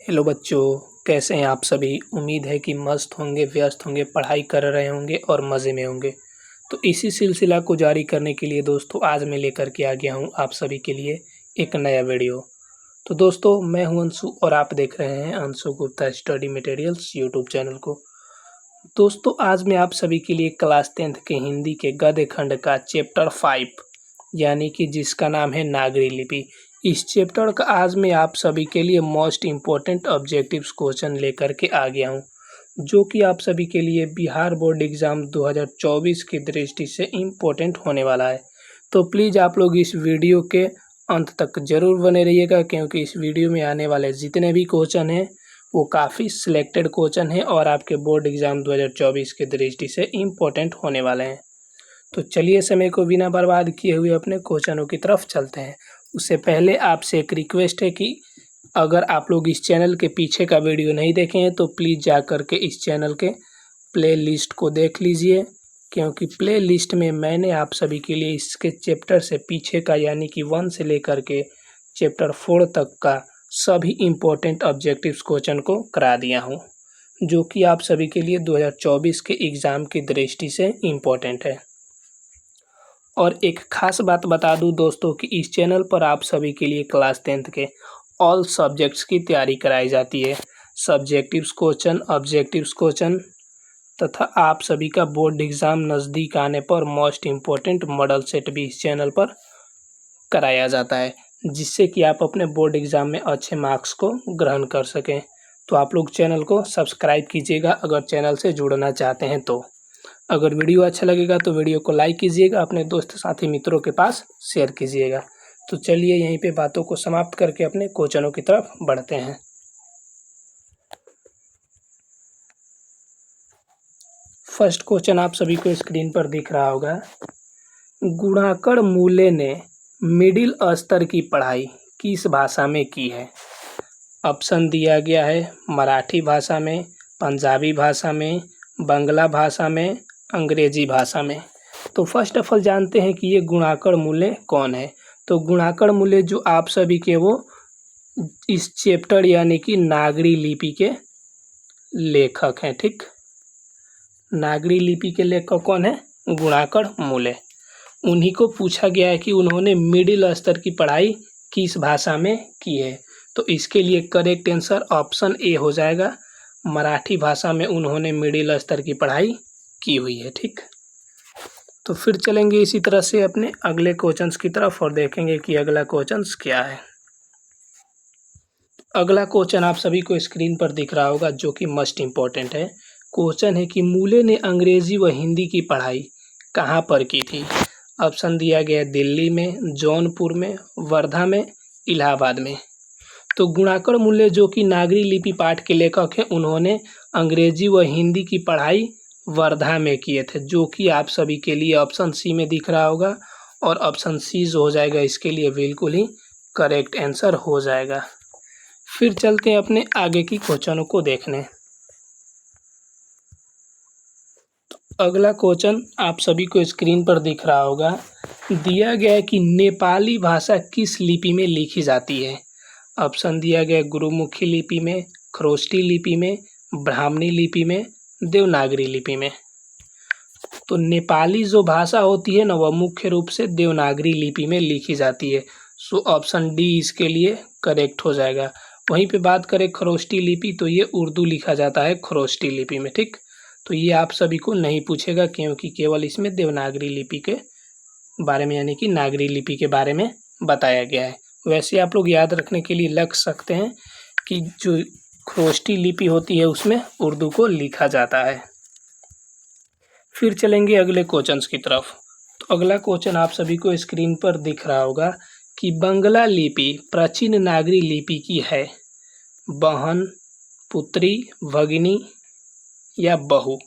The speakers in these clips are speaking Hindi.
हेलो बच्चों, कैसे हैं आप सभी। उम्मीद है कि मस्त होंगे, व्यस्त होंगे, पढ़ाई कर रहे होंगे और मज़े में होंगे। तो इसी सिलसिला को जारी करने के लिए दोस्तों आज मैं लेकर के आ गया हूँ आप सभी के लिए एक नया वीडियो। तो दोस्तों मैं हूँ अंशु और आप देख रहे हैं Anshu Gupta study materials YouTube channel को। दोस्तों आज मैं आप सभी के लिए क्लास 10th के हिंदी के गद्य खंड का चैप्टर 5 यानी कि जिसका नाम है नागरी लिपि, इस चैप्टर का आज मैं आप सभी के लिए मोस्ट इम्पोर्टेंट ऑब्जेक्टिव्स क्वेश्चन लेकर के आ गया हूं, जो कि आप सभी के लिए बिहार बोर्ड एग्ज़ाम 2024 की दृष्टि से इम्पोर्टेंट होने वाला है। तो प्लीज़ आप लोग इस वीडियो के अंत तक ज़रूर बने रहिएगा, क्योंकि इस वीडियो में आने वाले जितने भी क्वेश्चन हैं वो काफ़ी सिलेक्टेड क्वेश्चन हैं और आपके बोर्ड एग्ज़ाम 2024 की दृष्टि से इम्पोर्टेंट होने वाले हैं। तो चलिए समय को बिना बर्बाद किए हुए अपने क्वेश्चनों की तरफ चलते हैं। उससे पहले आपसे एक रिक्वेस्ट है कि अगर आप लोग इस चैनल के पीछे का वीडियो नहीं देखे हैं तो प्लीज़ जा कर के इस चैनल के प्ले लिस्ट को देख लीजिए, क्योंकि प्ले लिस्ट में मैंने आप सभी के लिए इसके चैप्टर से पीछे का यानी कि 1 से लेकर के चैप्टर 4 तक का सभी इम्पोर्टेंट ऑब्जेक्टिव्स क्वेश्चन को करा दिया हूँ, जो कि आप सभी के लिए 2024 के एग्ज़ाम की दृष्टि से इम्पोर्टेंट है। और एक खास बात बता दूं दोस्तों कि इस चैनल पर आप सभी के लिए क्लास 10th के ऑल सब्जेक्ट्स की तैयारी कराई जाती है। सब्जेक्टिव्स क्वेश्चन, ऑब्जेक्टिव्स क्वेश्चन तथा आप सभी का बोर्ड एग्ज़ाम नज़दीक आने पर मोस्ट इम्पोर्टेंट मॉडल सेट भी इस चैनल पर कराया जाता है, जिससे कि आप अपने बोर्ड एग्ज़ाम में अच्छे मार्क्स को ग्रहण कर सकें। तो आप लोग चैनल को सब्सक्राइब कीजिएगा अगर चैनल से जुड़ना चाहते हैं तो। अगर वीडियो अच्छा लगेगा तो वीडियो को लाइक कीजिएगा, अपने दोस्त साथी मित्रों के पास शेयर कीजिएगा। तो चलिए यहीं पे बातों को समाप्त करके अपने क्वेश्चनों की तरफ बढ़ते हैं। फर्स्ट क्वेश्चन आप सभी को स्क्रीन पर दिख रहा होगा। गुणाकर मूले ने मिडिल स्तर की पढ़ाई किस भाषा में की है? ऑप्शन दिया गया है मराठी भाषा में, पंजाबी भाषा में, बांग्ला भाषा में, अंग्रेजी भाषा में। तो फर्स्ट ऑफ ऑल जानते हैं कि ये गुणाकर मूले कौन है। तो गुणाकर मूले जो आप सभी के वो इस चैप्टर यानी कि नागरी लिपि के लेखक हैं। ठीक, नागरी लिपि के लेखक कौन है? गुणाकर मूले। उन्हीं को पूछा गया है कि उन्होंने मिडिल स्तर की पढ़ाई किस भाषा में की है। तो इसके लिए करेक्ट आंसर ऑप्शन ए हो जाएगा, मराठी भाषा में उन्होंने मिडिल स्तर की पढ़ाई की हुई है। ठीक, तो फिर चलेंगे इसी तरह से अपने अगले क्वेश्चंस की तरफ और देखेंगे कि अगला क्वेश्चंस क्या है। अगला क्वेश्चन आप सभी को स्क्रीन पर दिख रहा होगा, जो कि मोस्ट इम्पोर्टेंट है। क्वेश्चन है कि मूले ने अंग्रेजी व हिंदी की पढ़ाई कहाँ पर की थी? ऑप्शन दिया गया दिल्ली में, जौनपुर में, वर्धा में, इलाहाबाद में। तो गुणाकर मूले जो कि नागरी लिपि पाठ के लेखक हैं, उन्होंने अंग्रेजी व हिंदी की पढ़ाई वर्धा में किए थे, जो कि आप सभी के लिए ऑप्शन सी में दिख रहा होगा और ऑप्शन सी जो हो जाएगा इसके लिए बिल्कुल ही करेक्ट आंसर हो जाएगा। फिर चलते हैं अपने आगे की क्वेश्चनों को देखने। अगला क्वेश्चन आप सभी को स्क्रीन पर दिख रहा होगा। दिया गया है कि नेपाली भाषा किस लिपि में लिखी जाती है? ऑप्शन दिया गया गुरुमुखी लिपि में, खरोष्टी लिपि में, ब्राह्मणी लिपि में, देवनागरी लिपि में। तो नेपाली जो भाषा होती है ना, वह मुख्य रूप से देवनागरी लिपि में लिखी जाती है। सो ऑप्शन डी इसके लिए करेक्ट हो जाएगा। वहीं पे बात करें खरोष्टी लिपि, तो ये उर्दू लिखा जाता है खरोष्टी लिपि में। ठीक, तो ये आप सभी को नहीं पूछेगा, क्योंकि केवल इसमें देवनागरी लिपि के बारे में यानी कि नागरी लिपि के बारे में बताया गया है। वैसे आप लोग याद रखने के लिए लग सकते हैं कि जो खरोष्टी लिपि होती है उसमें उर्दू को लिखा जाता है। फिर चलेंगे अगले क्वेश्चंस की तरफ। तो अगला क्वेश्चन आप सभी को स्क्रीन पर दिख रहा होगा कि बांग्ला लिपि प्राचीन नागरी लिपि की है? बहन, पुत्री, भगिनी या बहू?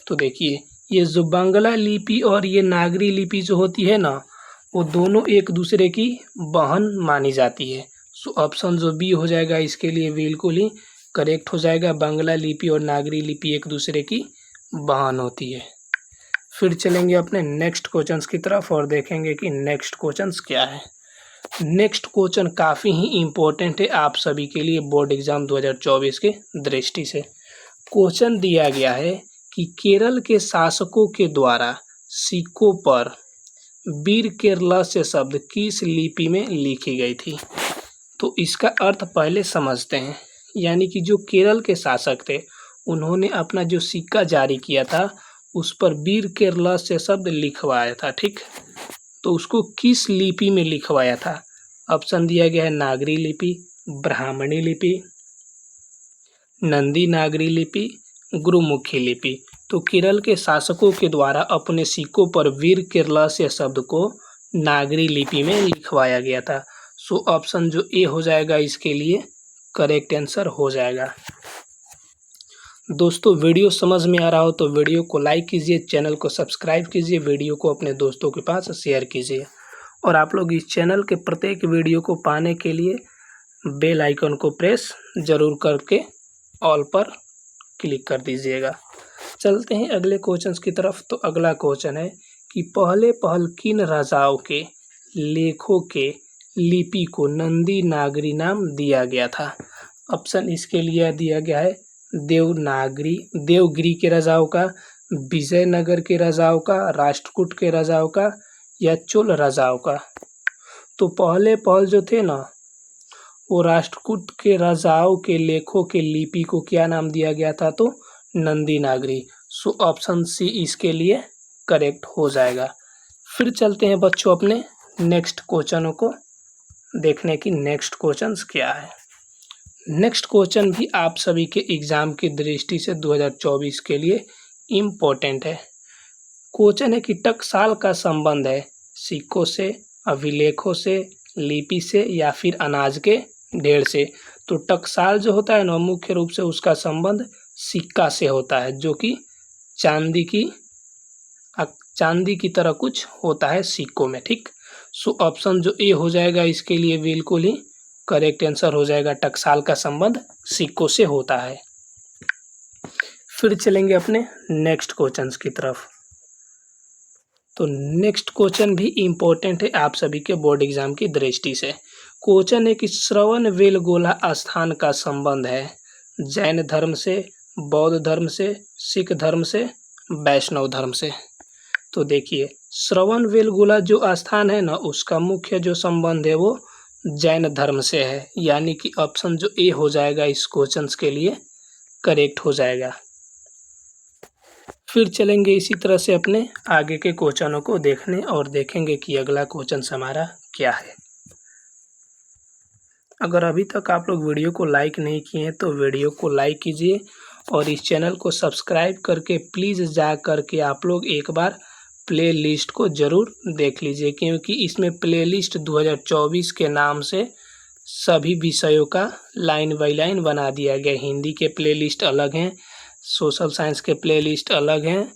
तो देखिए, ये जो बांग्ला लिपि और ये नागरी लिपि जो होती है ना, वो दोनों एक दूसरे की बहन मानी जाती है। सो ऑप्शन जो बी हो जाएगा इसके लिए बिल्कुल ही करेक्ट हो जाएगा। बांग्ला लिपि और नागरी लिपि एक दूसरे की बहन होती है। फिर चलेंगे अपने नेक्स्ट क्वेश्चंस की तरफ और देखेंगे कि नेक्स्ट क्वेश्चंस क्या है। नेक्स्ट क्वेश्चन काफ़ी ही इम्पोर्टेंट है आप सभी के लिए बोर्ड एग्जाम 2024 के दृष्टि से। क्वेश्चन दिया गया है कि केरल के शासकों के द्वारा सिक्कों पर वीर केरलस्य शब्द किस लिपि में लिखी गई थी? तो इसका अर्थ पहले समझते हैं। यानी कि जो केरल के शासक थे उन्होंने अपना जो सिक्का जारी किया था उस पर वीर केरलस्य शब्द लिखवाया था, ठीक। तो उसको किस लिपि में लिखवाया था? ऑप्शन दिया गया है नागरी लिपि, ब्राह्मणी लिपि, नंदी नागरी लिपि, गुरुमुखी लिपि। तो केरल के शासकों के द्वारा अपने सिक्कों पर वीर केरलस्य शब्द को नागरी लिपि में लिखवाया गया था। सो ऑप्शन जो ए हो जाएगा इसके लिए करेक्ट आंसर हो जाएगा। दोस्तों वीडियो समझ में आ रहा हो तो वीडियो को लाइक कीजिए, चैनल को सब्सक्राइब कीजिए, वीडियो को अपने दोस्तों के पास शेयर कीजिए और आप लोग इस चैनल के प्रत्येक वीडियो को पाने के लिए बेल आइकन को प्रेस ज़रूर करके ऑल पर क्लिक कर दीजिएगा। चलते हैं अगले क्वेश्चन की तरफ। तो अगला क्वेश्चन है कि पहले पहल किन राजाओं के लेखों के लिपि को नंदी नागरी नाम दिया गया था? ऑप्शन इसके लिए दिया गया है देवगिरी के राजाओं का, विजयनगर के राजाओं का, राष्ट्रकूट के राजाओं का या चोल राजाओं का। तो पहले पहल जो थे ना वो राष्ट्रकूट के राजाओं के लेखों के लिपि को क्या नाम दिया गया था? तो नंदी नागरी। सो ऑप्शन सी इसके लिए करेक्ट हो जाएगा। फिर चलते हैं बच्चों अपने नेक्स्ट क्वेश्चनों को देखने की नेक्स्ट क्वेश्चंस क्या है। नेक्स्ट क्वेश्चन भी आप सभी के एग्जाम की दृष्टि से 2024 के लिए इम्पोर्टेंट है। क्वेश्चन है कि टकसाल का संबंध है सिक्कों से, अभिलेखों से, लिपि से या फिर अनाज के ढेर से। तो टकसाल जो होता है ना मुख्य रूप से उसका संबंध सिक्का से होता है जो कि चांदी की तरह कुछ होता है सिक्कों में, ठीक। सो ऑप्शन जो ए हो जाएगा इसके लिए बिल्कुल ही करेक्ट आंसर हो जाएगा। टकसाल का संबंध सिक्कों से होता है। फिर चलेंगे अपने नेक्स्ट क्वेश्चंस की तरफ। तो नेक्स्ट क्वेश्चन भी इम्पोर्टेंट है आप सभी के बोर्ड एग्जाम की दृष्टि से। क्वेश्चन है कि श्रवण बेलगोला स्थान का संबंध है जैन धर्म से, बौद्ध धर्म से, सिख धर्म से, वैष्णव धर्म से। तो देखिए श्रवण बेलगोला जो स्थान है ना उसका मुख्य जो संबंध है वो जैन धर्म से है। यानी कि ऑप्शन जो ए हो जाएगा इस क्वेश्चन के लिए करेक्ट हो जाएगा। फिर चलेंगे इसी तरह से अपने आगे के क्वेश्चनों को देखने और देखेंगे कि अगला क्वेश्चन हमारा क्या है। अगर अभी तक आप लोग वीडियो को लाइक नहीं किए हैं तो वीडियो को लाइक कीजिए और इस चैनल को सब्सक्राइब करके प्लीज़ जा करके आप लोग एक बार प्ले लिस्ट को ज़रूर देख लीजिए, क्योंकि इसमें प्ले लिस्ट 2024 के नाम से सभी विषयों का लाइन बाय लाइन बना दिया गया। हिंदी के प्ले लिस्ट अलग हैं, सोशल साइंस के प्ले लिस्ट अलग हैं,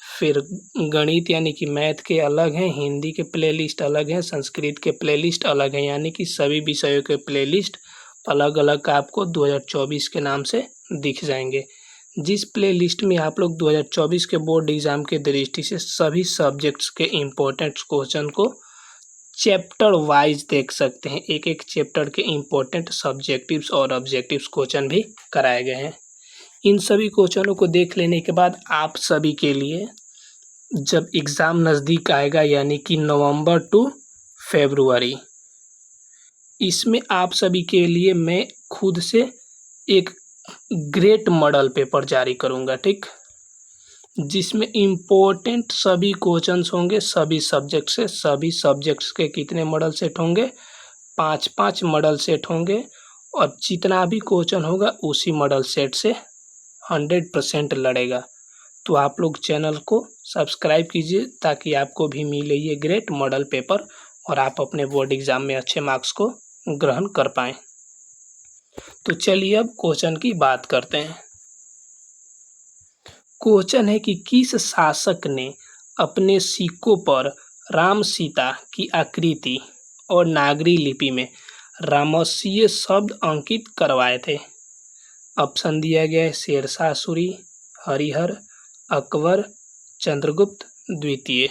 फिर गणित यानी कि मैथ के अलग हैं, हिंदी के प्ले लिस्ट अलग हैं, संस्कृत के प्ले लिस्ट अलग हैं। यानी कि सभी विषयों के प्ले लिस्ट अलग अलग आपको 2024 के नाम से दिख जाएंगे। जिस प्ले लिस्ट में आप लोग 2024 के बोर्ड एग्जाम के दृष्टि से सभी सब्जेक्ट्स के इम्पोर्टेंट क्वेश्चन को चैप्टर वाइज देख सकते हैं। एक एक चैप्टर के इम्पोर्टेंट सब्जेक्टिव्स और ऑब्जेक्टिव्स क्वेश्चन भी कराए गए हैं। इन सभी क्वेश्चनों को देख लेने के बाद आप सभी के लिए जब एग्ज़ाम नज़दीक आएगा यानी कि नवंबर टू फरवरी, इसमें आप सभी के लिए मैं खुद से एक ग्रेट मॉडल पेपर जारी करूंगा, ठीक, जिसमें इम्पोर्टेंट सभी क्वेश्चंस होंगे सभी सब्जेक्ट से। सभी सब्जेक्ट्स के कितने मॉडल सेट होंगे? 5-5 मॉडल सेट होंगे और जितना भी क्वेश्चन होगा उसी मॉडल सेट से 100% लड़ेगा। तो आप लोग चैनल को सब्सक्राइब कीजिए ताकि आपको भी मिले ये ग्रेट मॉडल पेपर और आप अपने बोर्ड एग्ज़ाम में अच्छे मार्क्स को ग्रहण कर पाएँ। तो चलिए अब क्वेश्चन की बात करते हैं। क्वेश्चन है कि किस शासक ने अपने सिक्कों पर राम सीता की आकृति और नागरी लिपि में रामसीय शब्द अंकित करवाए थे? ऑप्शन दिया गया है शेरशाह सूरी, हरिहर, अकबर, चंद्रगुप्त द्वितीय।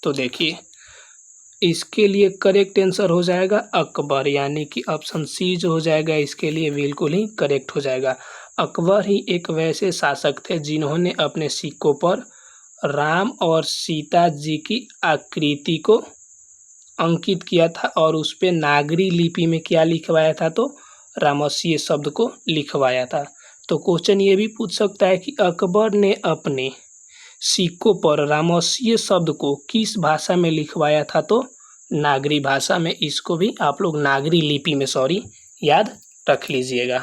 तो देखिए इसके लिए करेक्ट आंसर हो जाएगा अकबर, यानी कि ऑप्शन सी जो हो जाएगा इसके लिए बिल्कुल ही करेक्ट हो जाएगा। अकबर ही एक वैसे शासक थे जिन्होंने अपने सिक्कों पर राम और सीता जी की आकृति को अंकित किया था और उस पे नागरी लिपि में क्या लिखवाया था, तो रामस्ये शब्द को लिखवाया था। तो क्वेश्चन ये भी पूछ सकता है कि अकबर ने अपने सिक्कों पर रामस्ये शब्द को किस भाषा में लिखवाया था, तो नागरी भाषा में। इसको भी आप लोग नागरी लिपि में याद रख लीजिएगा,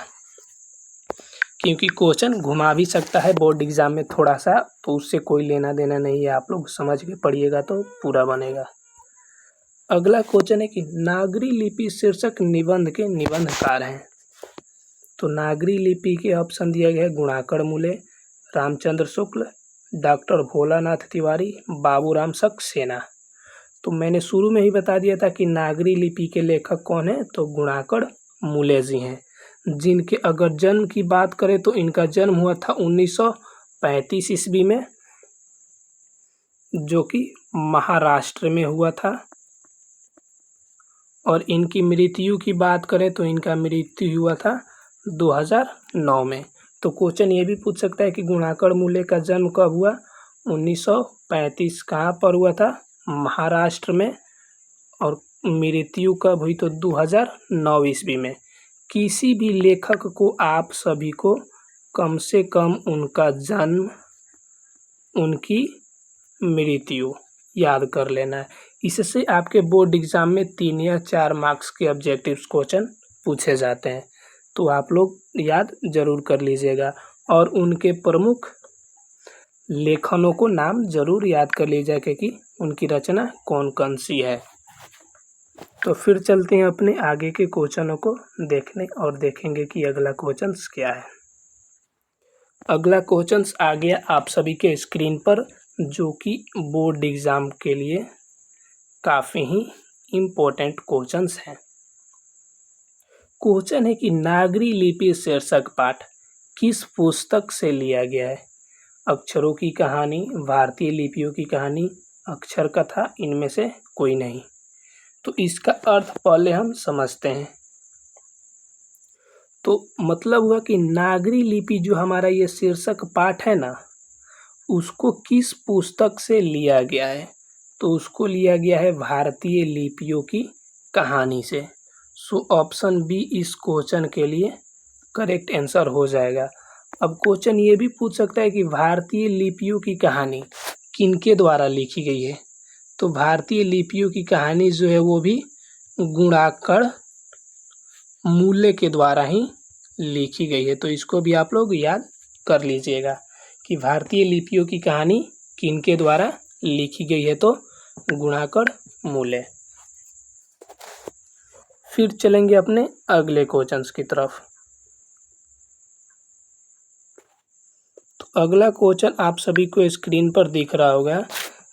क्योंकि क्वेश्चन घुमा भी सकता है बोर्ड एग्जाम में थोड़ा सा, तो उससे कोई लेना देना नहीं है। आप लोग समझ के पढ़िएगा तो पूरा बनेगा। अगला क्वेश्चन है कि नागरी लिपि शीर्षक निबंध के निबंधकार हैं। तो नागरी लिपि के ऑप्शन दिया गया है गुणाकर मूले, रामचंद्र शुक्ल, डॉक्टर भोलानाथ तिवारी, बाबूराम सक्सेना। तो मैंने शुरू में ही बता दिया था कि नागरी लिपि के लेखक कौन है, तो गुणाकर मूले जी हैं, जिनके अगर जन्म की बात करें तो इनका जन्म हुआ था 1935 ईस्वी में, जो कि महाराष्ट्र में हुआ था। और इनकी मृत्यु की बात करें तो इनका मृत्यु हुआ था 2009 में। तो क्वेश्चन ये भी पूछ सकता है कि गुणाकर मूले का जन्म कब हुआ, 1935 कहाँ पर हुआ था, महाराष्ट्र में, और मृत्यु कब हुई, तो 2009 ईस्वी में। किसी भी लेखक को आप सभी को कम से कम उनका जन्म, उनकी मृत्यु याद कर लेना है। इससे आपके बोर्ड एग्जाम में 3 या 4 मार्क्स के ऑब्जेक्टिव क्वेश्चन पूछे जाते हैं, तो आप लोग याद जरूर कर लीजिएगा। और उनके प्रमुख लेखनों को नाम जरूर याद कर लीजिएगा कि उनकी रचना कौन कौन सी है। तो फिर चलते हैं अपने आगे के क्वेश्चनों को देखने और देखेंगे कि अगला क्वेश्चन क्या है। अगला क्वेश्चन आ गया आप सभी के स्क्रीन पर, जो कि बोर्ड एग्जाम के लिए काफ़ी ही इम्पोर्टेंट क्वेश्चंस हैं। क्वेश्चन है कि नागरी लिपि शीर्षक पाठ किस पुस्तक से लिया गया है। अक्षरों की कहानी, भारतीय लिपियों की कहानी, अक्षर कथा, इनमें से कोई नहीं। तो इसका अर्थ पहले हम समझते हैं। तो मतलब हुआ कि नागरी लिपि जो हमारा ये शीर्षक पाठ है ना, उसको किस पुस्तक से लिया गया है, तो उसको लिया गया है भारतीय लिपियों की कहानी से। सो ऑप्शन बी इस क्वेश्चन के लिए करेक्ट आंसर हो जाएगा। अब क्वेश्चन ये भी पूछ सकता है कि भारतीय लिपियों की कहानी किनके द्वारा लिखी गई है, तो भारतीय लिपियों की कहानी जो है वो भी गुणाकर मूले के द्वारा ही लिखी गई है। तो इसको भी आप लोग याद कर लीजिएगा कि भारतीय लिपियों की कहानी किनके द्वारा लिखी गई है, तो गुणाकर मूले। फिर चलेंगे अपने अगले क्वेश्चंस की तरफ। तो अगला क्वेश्चन आप सभी को स्क्रीन पर दिख रहा होगा,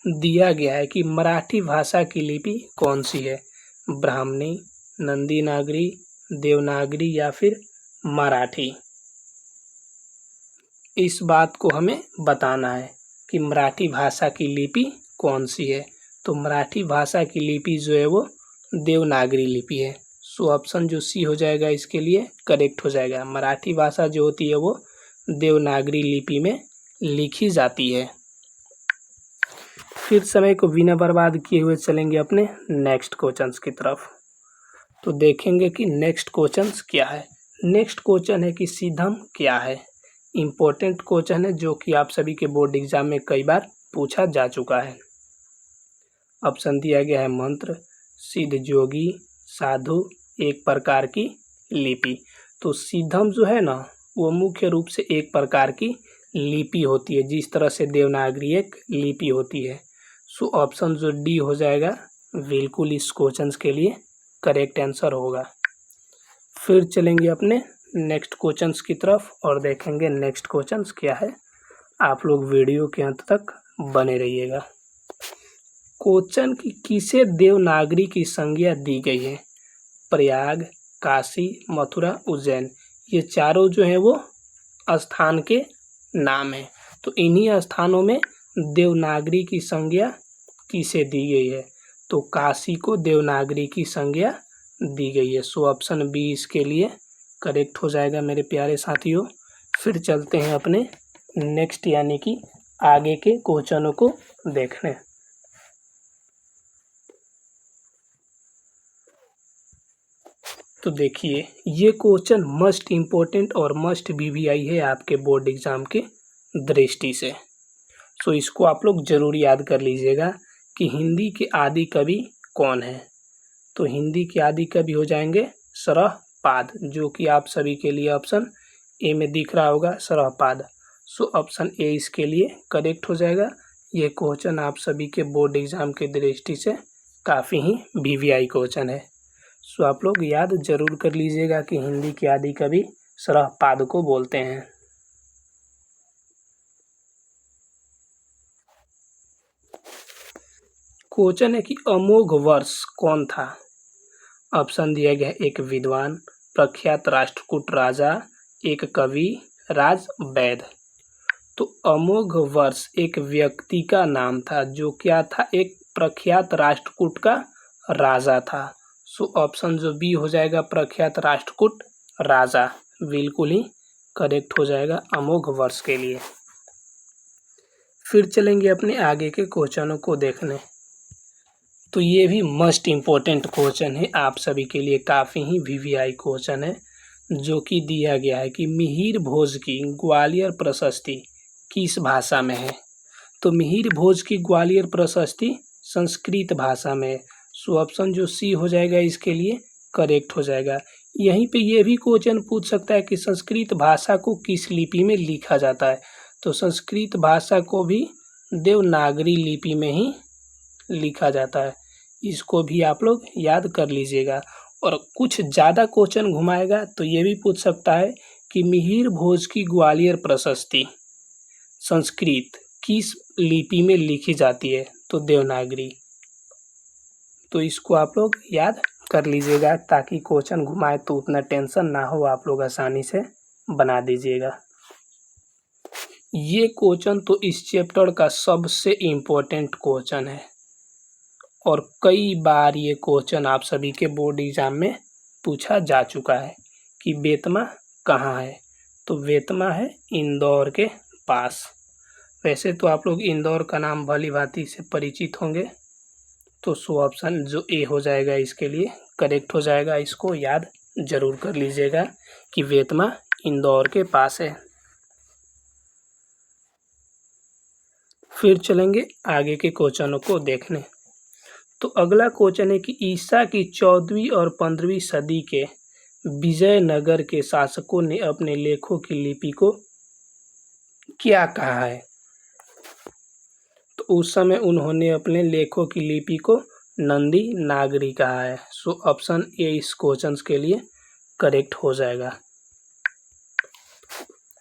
दिया गया है कि मराठी भाषा की लिपि कौन सी है, ब्राह्मणी, नंदी नागरी, देवनागरी या फिर मराठी। इस बात को हमें बताना है कि मराठी भाषा की लिपि कौन सी है। तो मराठी भाषा की लिपि जो है वो देवनागरी लिपि है। सो ऑप्शन जो सी हो जाएगा इसके लिए करेक्ट हो जाएगा। मराठी भाषा जो होती है वो देवनागरी लिपि में लिखी जाती है। फिर समय को बिना बर्बाद किए हुए चलेंगे अपने नेक्स्ट क्वेश्चंस की तरफ। तो देखेंगे कि नेक्स्ट क्वेश्चंस क्या है। नेक्स्ट क्वेश्चन है कि सिद्धम क्या है। इम्पोर्टेंट क्वेश्चन है जो कि आप सभी के बोर्ड एग्जाम में कई बार पूछा जा चुका है। ऑप्शन दिया गया है मंत्र, सिद्ध जोगी, साधु, एक प्रकार की लिपि। तो सिद्धम जो है ना वो मुख्य रूप से एक प्रकार की लिपि होती है, जिस तरह से देवनागरी एक लिपि होती है। सो ऑप्शन जो डी हो जाएगा बिल्कुल इस क्वेश्चन के लिए करेक्ट आंसर होगा। फिर चलेंगे अपने नेक्स्ट क्वेश्चंस की तरफ और देखेंगे नेक्स्ट क्वेश्चंस क्या है। आप लोग वीडियो के अंत तक बने रहिएगा। क्वेश्चन की किसे देवनागरी की संज्ञा दी गई है, प्रयाग, काशी, मथुरा, उज्जैन। ये चारों जो है वो स्थान के नाम हैं। तो इन्हीं स्थानों में देवनागरी की संज्ञा किसे दी गई है, तो काशी को देवनागरी की संज्ञा दी गई है। सो ऑप्शन बी इसके लिए करेक्ट हो जाएगा मेरे प्यारे साथियों। फिर चलते हैं अपने नेक्स्ट यानी कि आगे के क्वेश्चनों को देखने। तो देखिए ये क्वेश्चन मस्ट इम्पोर्टेंट और मस्ट वीवीआई है आपके बोर्ड एग्जाम के दृष्टि से। सो इसको आप लोग जरूर याद कर लीजिएगा कि हिंदी के आदि कवि कौन है। तो हिंदी के आदि कवि हो जाएंगे सरहपाद, जो कि आप सभी के लिए ऑप्शन ए में दिख रहा होगा, सरहपाद। सो ऑप्शन ए इसके लिए करेक्ट हो जाएगा। ये क्वेश्चन आप सभी के बोर्ड एग्जाम के दृष्टि से काफ़ी ही वीवीआई क्वेश्चन है। सो आप लोग याद जरूर कर लीजिएगा कि हिंदी के आदि कवि सरहपाद को बोलते हैं। क्वेश्चन है कि अमोघ वर्ष कौन था। ऑप्शन दिया गया एक विद्वान, प्रख्यात राष्ट्रकूट राजा, एक कवि, राज वैद। तो अमोघ वर्ष एक व्यक्ति का नाम था जो क्या था, एक प्रख्यात राष्ट्रकूट का राजा था। सो ऑप्शन जो बी हो जाएगा प्रख्यात राष्ट्रकूट राजा, बिल्कुल ही करेक्ट हो जाएगा अमोघ वर्ष के लिए। फिर चलेंगे अपने आगे के क्वेश्चनों को देखने। तो ये भी मस्ट इम्पोर्टेंट क्वेश्चन है आप सभी के लिए, काफ़ी ही वीवीआई क्वेश्चन है, जो कि दिया गया है कि मिहिर भोज की ग्वालियर प्रशस्ति किस भाषा में है। तो मिहिर भोज की ग्वालियर प्रशस्ति संस्कृत भाषा में है। सो ऑप्शन जो सी हो जाएगा इसके लिए करेक्ट हो जाएगा। यहीं पे ये भी क्वेश्चन पूछ सकता है कि संस्कृत भाषा को किस लिपि में लिखा जाता है। तो संस्कृत भाषा को भी देवनागरी लिपि में ही लिखा जाता है, इसको भी आप लोग याद कर लीजिएगा। और कुछ ज़्यादा क्वेश्चन घुमाएगा तो ये भी पूछ सकता है कि मिहिर भोज की ग्वालियर प्रशस्ति संस्कृत किस लिपि में लिखी जाती है, तो देवनागरी। तो इसको आप लोग याद कर लीजिएगा ताकि क्वेश्चन घुमाए तो उतना टेंशन ना हो, आप लोग आसानी से बना दीजिएगा। ये क्वेश्चन तो इस चैप्टर का सबसे इम्पोर्टेंट क्वेश्चन है और कई बार ये क्वेश्चन आप सभी के बोर्ड एग्जाम में पूछा जा चुका है कि बेतमा कहाँ है। तो बेतमा है इंदौर के पास। वैसे तो आप लोग इंदौर का नाम भली भांति से परिचित होंगे। तो सो ऑप्शन जो ए हो जाएगा इसके लिए करेक्ट हो जाएगा। इसको याद जरूर कर लीजिएगा कि बेतमा इंदौर के पास है। फिर चलेंगे आगे के क्वेश्चनों को देखने। तो अगला क्वेश्चन है कि ईसा की 14वीं और 15वीं सदी के विजयनगर के शासकों ने अपने लेखों की लिपि को क्या कहा है। तो उस समय उन्होंने अपने लेखों की लिपि को नंदी नागरी कहा है। सो ऑप्शन ए इस क्वेश्चन के लिए करेक्ट हो जाएगा।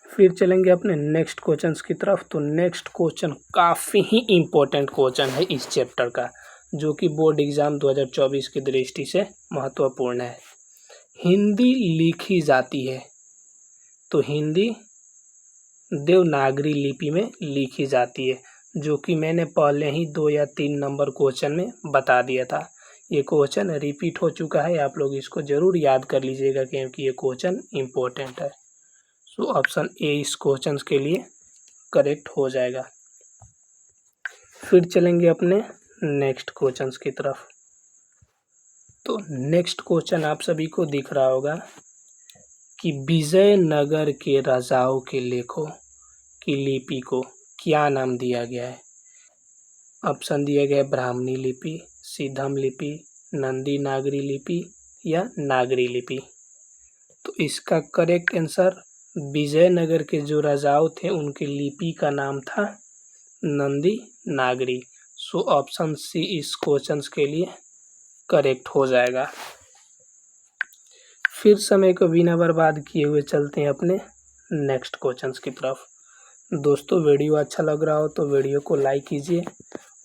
फिर चलेंगे अपने नेक्स्ट क्वेश्चन की तरफ। तो नेक्स्ट क्वेश्चन काफ़ी ही इम्पोर्टेंट क्वेश्चन है इस चैप्टर का, जो कि बोर्ड एग्जाम 2024 की दृष्टि से महत्वपूर्ण है। हिंदी लिखी जाती है, तो हिंदी देवनागरी लिपि में लिखी जाती है, जो कि मैंने पहले ही 2 या 3 नंबर क्वेश्चन में बता दिया था। ये क्वेश्चन रिपीट हो चुका है, आप लोग इसको ज़रूर याद कर लीजिएगा क्योंकि ये क्वेश्चन इम्पोर्टेंट है। सो ऑप्शन ए इस क्वेश्चन के लिए करेक्ट हो जाएगा। फिर चलेंगे अपने नेक्स्ट क्वेश्चन की तरफ। तो नेक्स्ट क्वेश्चन आप सभी को दिख रहा होगा कि विजयनगर के राजाओं के लेखों की लिपि को क्या नाम दिया गया है। ऑप्शन दिया गया है ब्राह्मणी लिपि, सिद्धम लिपि, नंदी नागरी लिपि या नागरी लिपि। तो इसका करेक्ट आंसर विजयनगर के जो राजाओं थे उनकी लिपि का नाम था नंदी नागरी। सो ऑप्शन सी इस क्वेश्चन के लिए करेक्ट हो जाएगा। फिर समय को बिना बर्बाद किए हुए चलते हैं अपने नेक्स्ट क्वेश्चन की तरफ। दोस्तों वीडियो अच्छा लग रहा हो तो वीडियो को लाइक कीजिए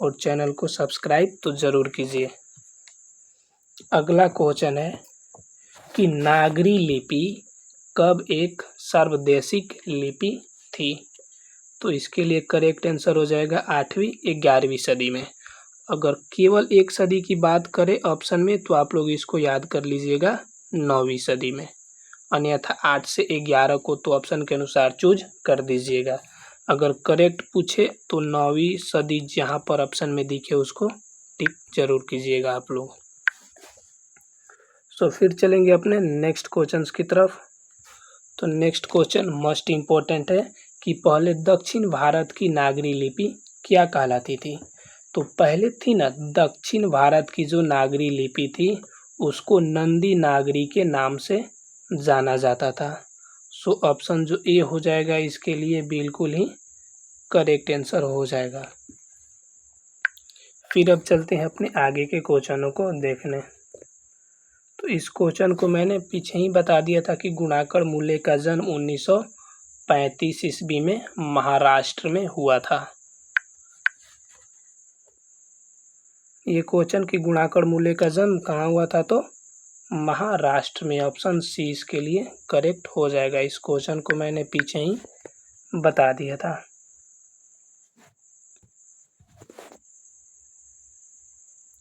और चैनल को सब्सक्राइब तो ज़रूर कीजिए। अगला क्वेश्चन है कि नागरी लिपि कब एक सार्वदेशिक लिपि थी। तो इसके लिए करेक्ट आंसर हो जाएगा 8वीं 11वीं सदी में। अगर केवल 1 सदी की बात करें ऑप्शन में तो आप लोग इसको याद कर लीजिएगा 9वीं सदी में, अन्यथा 8 से 11 को तो ऑप्शन के अनुसार चूज कर दीजिएगा। अगर करेक्ट पूछे तो 9वीं सदी जहाँ पर ऑप्शन में दिखे उसको टिक जरूर कीजिएगा आप लोग। सो फिर चलेंगे अपने नेक्स्ट क्वेश्चंस की तरफ। तो नेक्स्ट क्वेश्चन मोस्ट इम्पोर्टेंट है कि पहले दक्षिण भारत की नागरी लिपि क्या कहलाती थी। तो पहले थी ना दक्षिण भारत की जो नागरी लिपि थी उसको नंदी नागरी के नाम से जाना जाता था। सो ऑप्शन जो ए हो जाएगा इसके लिए बिल्कुल ही करेक्ट आंसर हो जाएगा। फिर अब चलते हैं अपने आगे के क्वेश्चनों को देखने। तो इस क्वेश्चन को मैंने पीछे ही बता दिया था कि गुणाकर मूल्य का जन्म 1935 ईस्वी में महाराष्ट्र में हुआ था। ये क्वेश्चन कि गुणाकर मूल्य का जन्म कहाँ हुआ था तो महाराष्ट्र में, ऑप्शन सी इसके लिए करेक्ट हो जाएगा। इस क्वेश्चन को मैंने पीछे ही बता दिया था।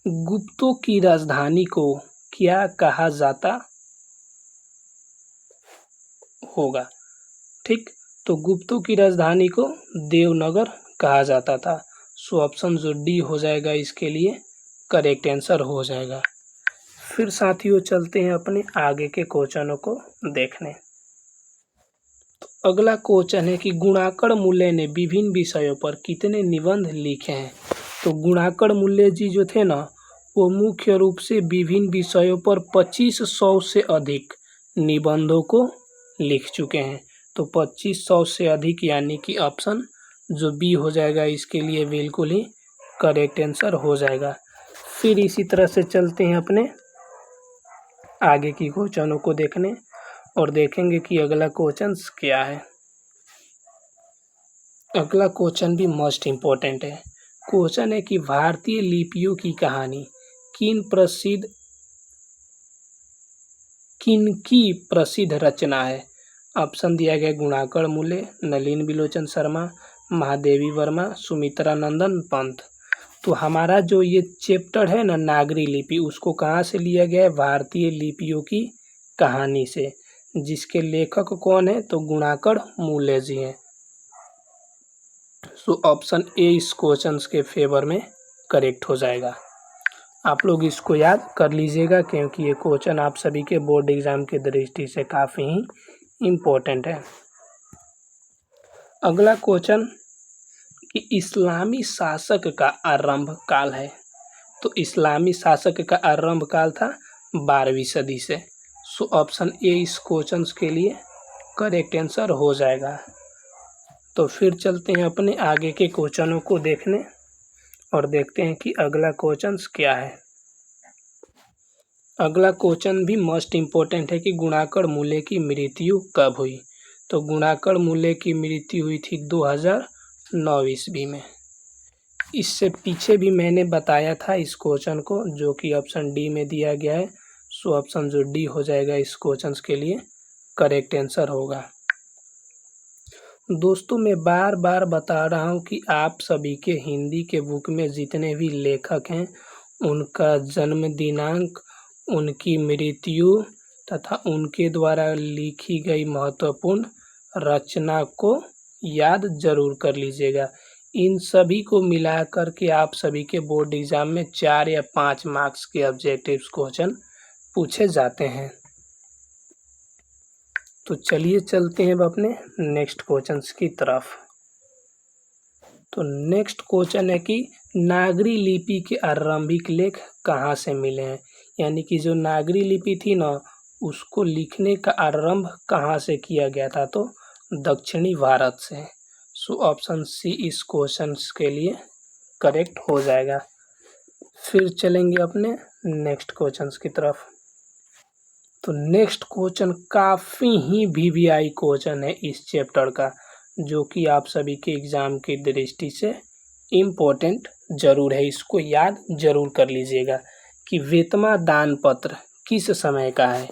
गुप्तों की राजधानी को क्या कहा जाता होगा। ठीक, तो गुप्तों की राजधानी को देवनगर कहा जाता था। सो ऑप्शन जो डी हो जाएगा इसके लिए करेक्ट आंसर हो जाएगा। फिर साथियों चलते हैं अपने आगे के क्वेश्चनों को देखने। तो अगला क्वेश्चन है कि गुणाकर मूल्य ने विभिन्न विषयों पर कितने निबंध लिखे हैं। तो गुणाकर मूल्य जी जो थे ना वो मुख्य रूप से विभिन्न विषयों पर 2500 से अधिक निबंधों को लिख चुके हैं। तो 2500 से अधिक यानी कि ऑप्शन जो बी हो जाएगा इसके लिए बिल्कुल ही करेक्ट आंसर हो जाएगा। फिर इसी तरह से चलते हैं अपने आगे की क्वेश्चनों को देखने और देखेंगे कि अगला क्वेश्चन क्या है। अगला क्वेश्चन भी मोस्ट इम्पोर्टेंट है। क्वेश्चन है कि भारतीय लिपियों की कहानी किनकी प्रसिद्ध रचना है। ऑप्शन दिया गया गुणाकर मूल्य, नलिन बिलोचन शर्मा, महादेवी वर्मा, सुमित्रा नंदन पंत। तो हमारा जो ये चैप्टर है ना नागरी लिपि उसको कहाँ से लिया गया है, भारतीय लिपियों की कहानी से, जिसके लेखक कौन है तो गुणाकर मूल्य जी हैं। सो ऑप्शन ए इस क्वेश्चन के फेवर में करेक्ट हो जाएगा। आप लोग इसको याद कर लीजिएगा क्योंकि ये क्वेश्चन आप सभी के बोर्ड एग्जाम की दृष्टि से काफ़ी ही इम्पोर्टेंट है। अगला क्वेश्चन कि इस्लामी शासक का आरंभ काल है। तो इस्लामी शासक का आरंभ काल था 12वीं सदी से। सो ऑप्शन ए इस क्वेश्चन के लिए करेक्ट आंसर हो जाएगा। तो फिर चलते हैं अपने आगे के क्वेश्चनों को देखने और देखते हैं कि अगला क्वेश्चन क्या है। अगला क्वेश्चन भी मोस्ट इम्पोर्टेंट है कि गुणाकर मूल्य की मृत्यु कब हुई। तो गुणाकर मूल्य की मृत्यु हुई थी 2009 ईस्वी में। इससे पीछे भी मैंने बताया था इस क्वेश्चन को जो कि ऑप्शन डी में दिया गया है। सो ऑप्शन जो डी हो जाएगा इस क्वेश्चन के लिए करेक्ट आंसर होगा। दोस्तों मैं बार बार बता रहा हूँ कि आप सभी के हिंदी के बुक में जितने भी लेखक हैं उनका जन्म दिनांक, उनकी मृत्यु तथा उनके द्वारा लिखी गई महत्वपूर्ण रचना को याद जरूर कर लीजिएगा। इन सभी को मिला करके आप सभी के बोर्ड एग्जाम में 4 या 5 मार्क्स के ऑब्जेक्टिव क्वेश्चन पूछे जाते हैं। तो चलिए चलते हैं अब अपने नेक्स्ट क्वेश्चन की तरफ। तो नेक्स्ट क्वेश्चन है कि नागरी लिपि के आरंभिक लेख कहाँ से मिले हैं। यानी कि जो नागरी लिपि थी ना उसको लिखने का आरंभ कहाँ से किया गया था तो दक्षिणी भारत से। सो ऑप्शन सी इस क्वेश्चन के लिए करेक्ट हो जाएगा। फिर चलेंगे अपने नेक्स्ट क्वेश्चन की तरफ। तो नेक्स्ट क्वेश्चन काफ़ी ही वीवीआई क्वेश्चन है इस चैप्टर का जो कि आप सभी के एग्ज़ाम की दृष्टि से इम्पोर्टेंट ज़रूर है। इसको याद जरूर कर लीजिएगा कि वेतमा दान पत्र किस समय का है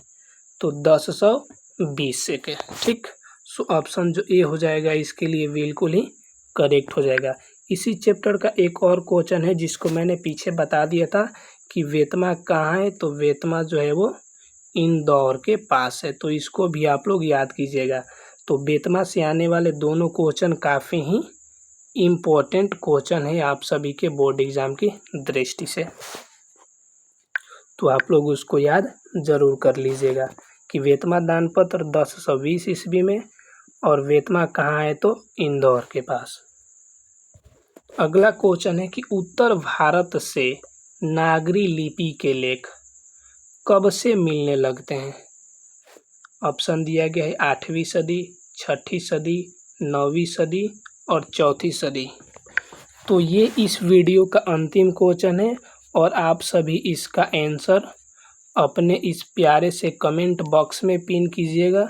तो 1020 से के। ठीक, सो ऑप्शन जो ए हो जाएगा इसके लिए बिल्कुल ही करेक्ट हो जाएगा। इसी चैप्टर का एक और क्वेश्चन है जिसको मैंने पीछे बता दिया था कि वेतमा कहाँ है, तो वेतमा जो है वो इंदौर के पास है, तो इसको भी आप लोग याद कीजिएगा। तो वेतमा से आने वाले दोनों क्वेश्चन काफ़ी ही इम्पोर्टेंट क्वेश्चन है आप सभी के बोर्ड एग्जाम की दृष्टि से, तो आप लोग उसको याद जरूर कर लीजिएगा कि वेतमा दानपत्र 1020 ईस्वी में और वेतमा कहाँ है, तो इंदौर के पास। अगला क्वेश्चन है कि उत्तर भारत से नागरी लिपि के लेख कब से मिलने लगते हैं। ऑप्शन दिया गया है 8वीं सदी, 6ठी सदी, 9वीं सदी और 4थी सदी। तो ये इस वीडियो का अंतिम क्वेश्चन है और आप सभी इसका आंसर अपने इस प्यारे से कमेंट बॉक्स में पिन कीजिएगा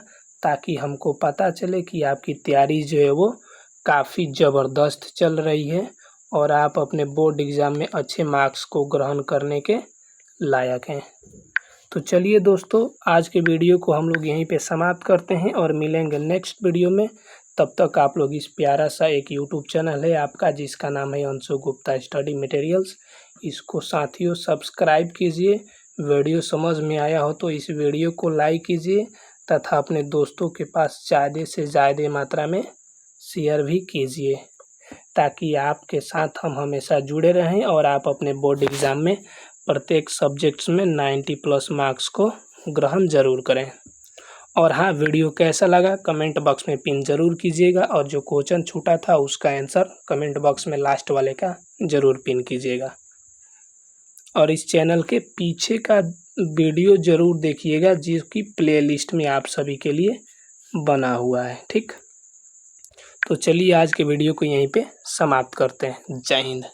ताकि हमको पता चले कि आपकी तैयारी जो है वो काफ़ी ज़बरदस्त चल रही है और आप अपने बोर्ड एग्ज़ाम में अच्छे मार्क्स को ग्रहण करने के लायक हैं। तो चलिए दोस्तों, आज के वीडियो को हम लोग यहीं पे समाप्त करते हैं और मिलेंगे नेक्स्ट वीडियो में। तब तक आप लोग इस प्यारा सा एक यूट्यूब चैनल है आपका जिसका नाम है अंशु गुप्ता स्टडी मटेरियल्स, इसको साथियों सब्सक्राइब कीजिए। वीडियो समझ में आया हो तो इस वीडियो को लाइक कीजिए तथा अपने दोस्तों के पास ज़्यादा से ज़्यादा मात्रा में शेयर भी कीजिए ताकि आपके साथ हम हमेशा जुड़े रहें और आप अपने बोर्ड एग्ज़ाम में प्रत्येक सब्जेक्ट्स में 90+ मार्क्स को ग्रहण जरूर करें। और हाँ, वीडियो कैसा लगा कमेंट बॉक्स में पिन जरूर कीजिएगा और जो क्वेश्चन छूटा था उसका आंसर कमेंट बॉक्स में लास्ट वाले का जरूर पिन कीजिएगा। और इस चैनल के पीछे का वीडियो जरूर देखिएगा जिसकी प्लेलिस्ट में आप सभी के लिए बना हुआ है। ठीक, तो चलिए आज के वीडियो को यहीं पे समाप्त करते हैं। जय हिंद।